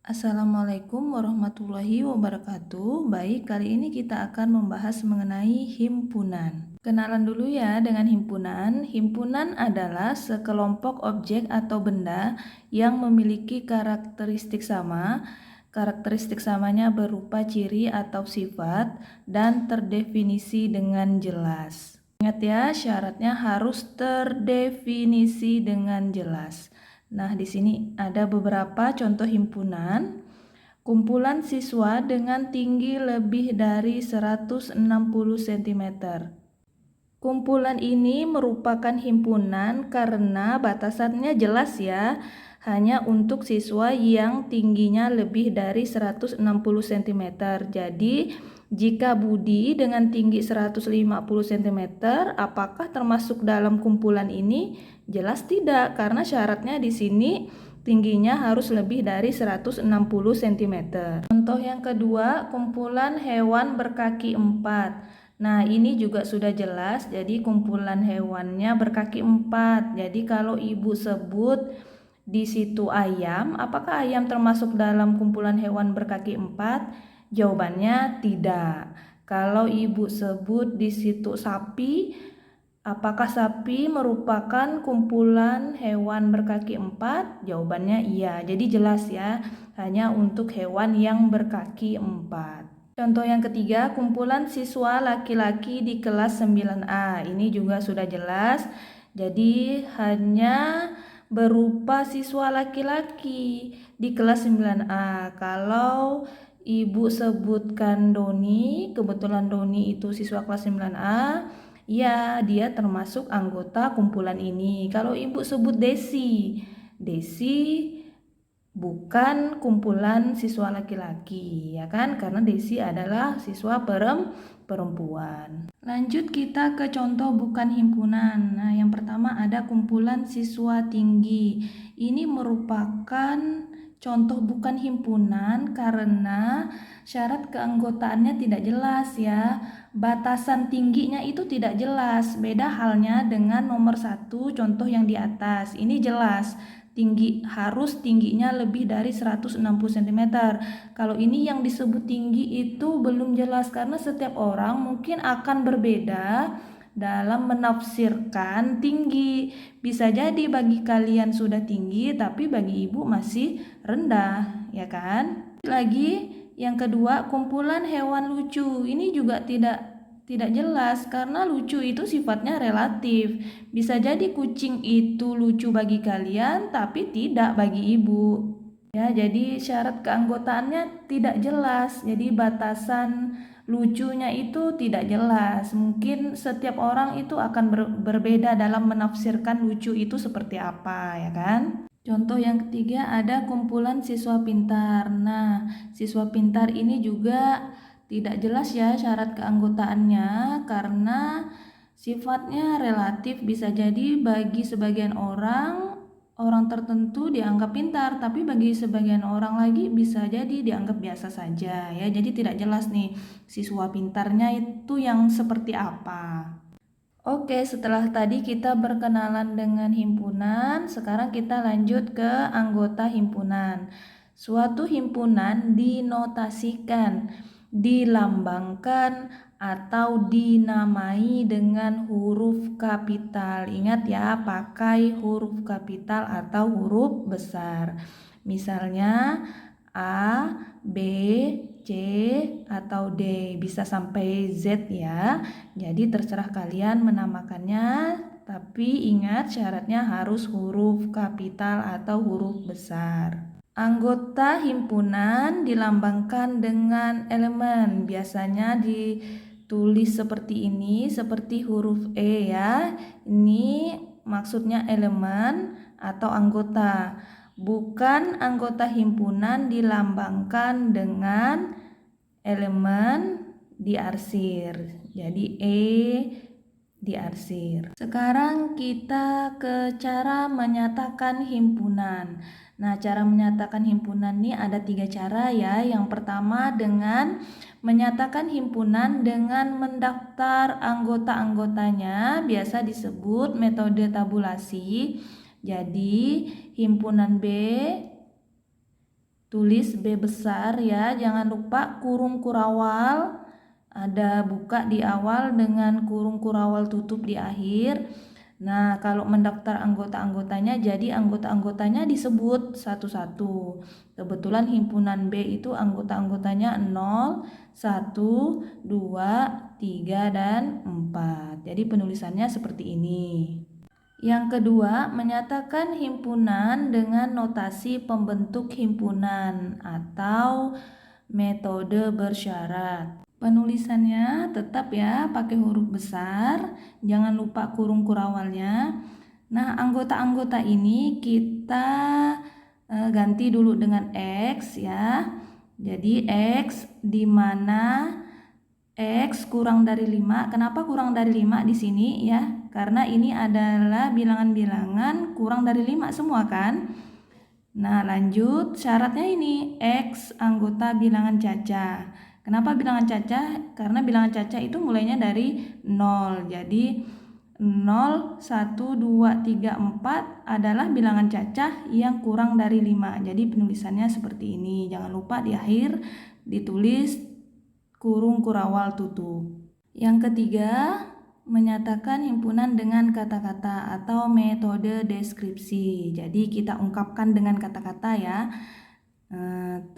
Assalamualaikum warahmatullahi wabarakatuh. Baik, kali ini kita akan membahas mengenai himpunan. Kenalan dulu ya dengan himpunan. Himpunan adalah sekelompok objek atau benda yang memiliki karakteristik sama. Karakteristik samanya berupa ciri atau sifat dan terdefinisi dengan jelas. Ingat ya, syaratnya harus terdefinisi dengan jelas. Nah, di sini ada beberapa contoh himpunan. Kumpulan siswa dengan tinggi lebih dari 160 cm. Kumpulan ini merupakan himpunan karena batasannya jelas ya, hanya untuk siswa yang tingginya lebih dari 160 cm. Jadi, jika Budi dengan tinggi 150 cm, apakah termasuk dalam kumpulan ini? Jelas tidak, karena syaratnya di sini tingginya harus lebih dari 160 cm. Contoh yang kedua, kumpulan hewan berkaki 4. Nah, ini juga sudah jelas, jadi kumpulan hewannya berkaki 4. Jadi kalau ibu sebut di situ ayam, apakah ayam termasuk dalam kumpulan hewan berkaki 4? Jawabannya tidak. Kalau ibu sebut di situ sapi, apakah sapi merupakan kumpulan hewan berkaki 4? Jawabannya iya. Jadi jelas ya, hanya untuk hewan yang berkaki 4. Contoh yang ketiga, kumpulan siswa laki-laki di kelas 9A. Ini juga sudah jelas. Jadi hanya berupa siswa laki-laki di kelas 9A. Kalau ibu sebutkan Doni, kebetulan Doni itu siswa kelas 9A, ya dia termasuk anggota kumpulan ini. Kalau ibu sebut Desi, Desi bukan kumpulan siswa laki-laki, ya kan? Karena Desi adalah siswa perempuan. Lanjut kita ke contoh bukan himpunan. Nah, yang pertama ada kumpulan siswa tinggi. Ini merupakan contoh bukan himpunan karena syarat keanggotaannya tidak jelas ya. Batasan tingginya itu tidak jelas. Beda halnya dengan nomor 1 contoh yang di atas. Ini jelas. Harus tingginya lebih dari 160 cm. Kalau ini yang disebut tinggi itu belum jelas karena setiap orang mungkin akan berbeda dalam menafsirkan tinggi. Bisa jadi bagi kalian sudah tinggi tapi bagi ibu masih rendah, ya kan? Lagi yang kedua, kumpulan hewan lucu. Ini juga tidak jelas karena lucu itu sifatnya relatif. Bisa jadi kucing itu lucu bagi kalian tapi tidak bagi ibu. Ya, jadi syarat keanggotaannya tidak jelas. Jadi batasan lucunya itu tidak jelas. Mungkin setiap orang itu akan berbeda dalam menafsirkan lucu itu seperti apa, ya kan? Contoh yang ketiga ada kumpulan siswa pintar. Nah, siswa pintar ini juga tidak jelas ya syarat keanggotaannya karena sifatnya relatif. Bisa jadi bagi sebagian orang tertentu dianggap pintar, tapi bagi sebagian orang lagi bisa jadi dianggap biasa saja ya. Jadi tidak jelas nih siswa pintarnya itu yang seperti apa. Oke, setelah tadi kita berkenalan dengan himpunan, sekarang kita lanjut ke anggota himpunan. Suatu himpunan dinotasikan, dilambangkan, atau dinamai dengan huruf kapital. Ingat ya, pakai huruf kapital atau huruf besar. Misalnya A, B, C, atau D, bisa sampai Z ya. Jadi terserah kalian menamakannya, tapi ingat syaratnya harus huruf kapital atau huruf besar. Anggota himpunan dilambangkan dengan elemen, biasanya ditulis seperti ini, seperti huruf E ya. Ini maksudnya elemen atau anggota. Bukan anggota himpunan dilambangkan dengan elemen diarsir. Jadi E diarsir. Sekarang kita ke cara menyatakan himpunan. Nah, cara menyatakan himpunan ini ada 3 cara ya. Yang pertama dengan menyatakan himpunan dengan mendaftar anggota-anggotanya, biasa disebut metode tabulasi. Jadi, himpunan B tulis B besar ya, jangan lupa kurung kurawal ada buka di awal dengan kurung kurawal tutup di akhir. Nah, kalau mendaftar anggota-anggotanya, jadi anggota-anggotanya disebut satu-satu. Kebetulan himpunan B itu anggota-anggotanya 0, 1, 2, 3, dan 4. Jadi penulisannya seperti ini. Yang kedua, menyatakan himpunan dengan notasi pembentuk himpunan atau metode bersyarat. Penulisannya tetap ya pakai huruf besar, jangan lupa kurung kurawalnya. Nah, anggota-anggota ini kita ganti dulu dengan X ya. Jadi X di mana X kurang dari 5. Kenapa kurang dari 5 di sini ya? Karena ini adalah bilangan-bilangan kurang dari 5 semua kan? Nah, lanjut syaratnya ini X anggota bilangan cacah. Kenapa bilangan cacah? Karena bilangan cacah itu mulainya dari 0. Jadi 0, 1, 2, 3, 4 adalah bilangan cacah yang kurang dari 5. Jadi penulisannya seperti ini. Jangan lupa di akhir ditulis kurung kurawal tutup. Yang ketiga, menyatakan himpunan dengan kata-kata atau metode deskripsi. Jadi kita ungkapkan dengan kata-kata ya.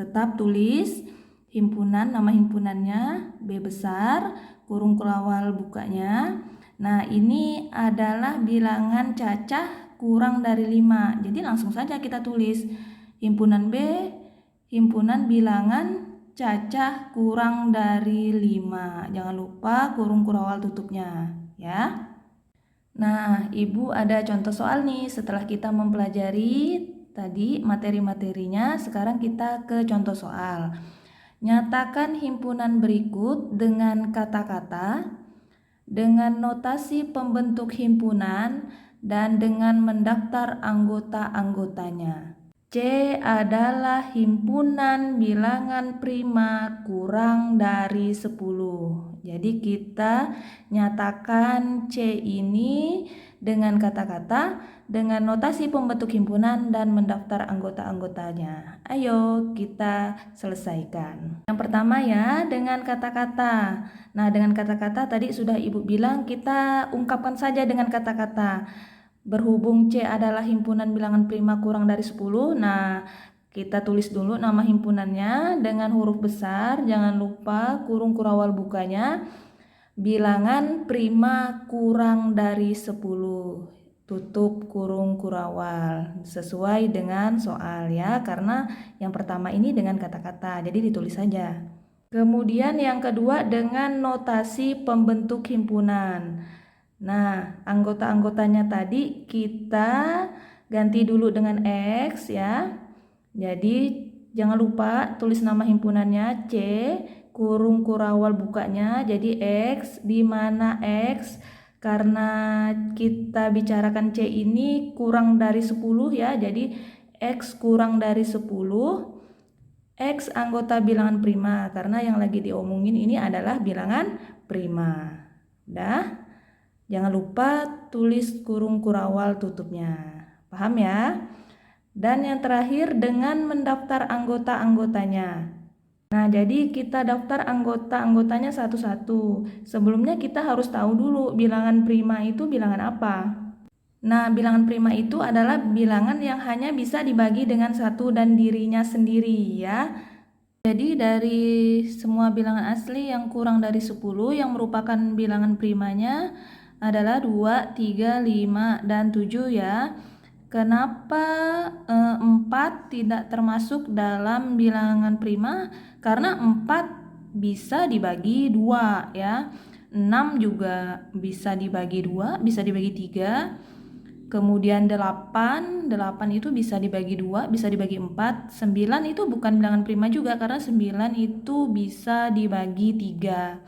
Tetap tulis himpunan, nama himpunannya B besar, kurung kurawal bukanya. Nah, ini adalah bilangan cacah kurang dari 5. Jadi langsung saja kita tulis himpunan B, himpunan bilangan cacah kurang dari 5. Jangan lupa kurung kurawal tutupnya ya. Nah, Ibu ada contoh soal nih. Setelah kita mempelajari tadi materi-materinya, sekarang kita ke contoh soal. Nyatakan himpunan berikut dengan kata-kata, dengan notasi pembentuk himpunan, dan dengan mendaftar anggota-anggotanya. C adalah himpunan bilangan prima kurang dari 10. Jadi kita nyatakan C ini dengan kata-kata, dengan notasi pembentuk himpunan dan mendaftar anggota-anggotanya. Ayo kita selesaikan. Yang pertama ya, dengan kata-kata. Nah, dengan kata-kata tadi sudah Ibu bilang kita ungkapkan saja dengan kata-kata. Berhubung C adalah himpunan bilangan prima kurang dari 10, nah kita tulis dulu nama himpunannya dengan huruf besar, jangan lupa kurung kurawal bukanya, bilangan prima kurang dari 10, tutup kurung kurawal, sesuai dengan soal ya, karena yang pertama ini dengan kata-kata, jadi ditulis saja. Kemudian yang kedua dengan notasi pembentuk himpunan. Nah, anggota-anggotanya tadi kita ganti dulu dengan X ya. Jadi jangan lupa tulis nama himpunannya C, kurung kurawal bukanya jadi X, di mana X karena kita bicarakan C ini kurang dari 10 ya. Jadi X kurang dari 10, X anggota bilangan prima karena yang lagi diomongin ini adalah bilangan prima. Udah? Jangan lupa tulis kurung kurawal tutupnya. Paham ya? Dan yang terakhir dengan mendaftar anggota-anggotanya. Nah, jadi kita daftar anggota-anggotanya satu-satu. Sebelumnya kita harus tahu dulu bilangan prima itu bilangan apa. Nah, bilangan prima itu adalah bilangan yang hanya bisa dibagi dengan satu dan dirinya sendiri ya. Jadi dari semua bilangan asli yang kurang dari 10 yang merupakan bilangan primanya adalah 2, 3, 5, dan 7 ya. Kenapa 4 tidak termasuk dalam bilangan prima? Karena 4 bisa dibagi 2 ya. 6 juga bisa dibagi 2, bisa dibagi 3. Kemudian 8 itu bisa dibagi 2, bisa dibagi 4. 9 itu bukan bilangan prima juga karena 9 itu bisa dibagi 3.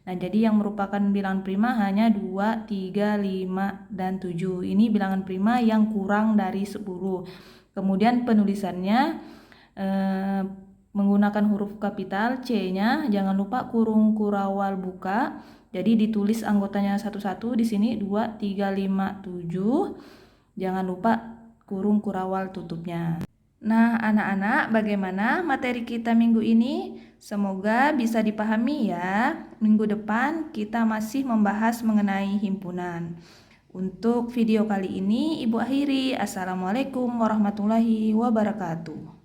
Nah, jadi yang merupakan bilangan prima hanya 2, 3, 5, dan 7. Ini bilangan prima yang kurang dari 10. Kemudian penulisannya menggunakan huruf kapital C-nya, jangan lupa kurung kurawal buka. Jadi ditulis anggotanya satu-satu di sini 2, 3, 5, 7. Jangan lupa kurung kurawal tutupnya. Nah, anak-anak, bagaimana materi kita minggu ini? Semoga bisa dipahami ya. Minggu depan kita masih membahas mengenai himpunan. Untuk video kali ini, Ibu akhiri. Assalamualaikum warahmatullahi wabarakatuh.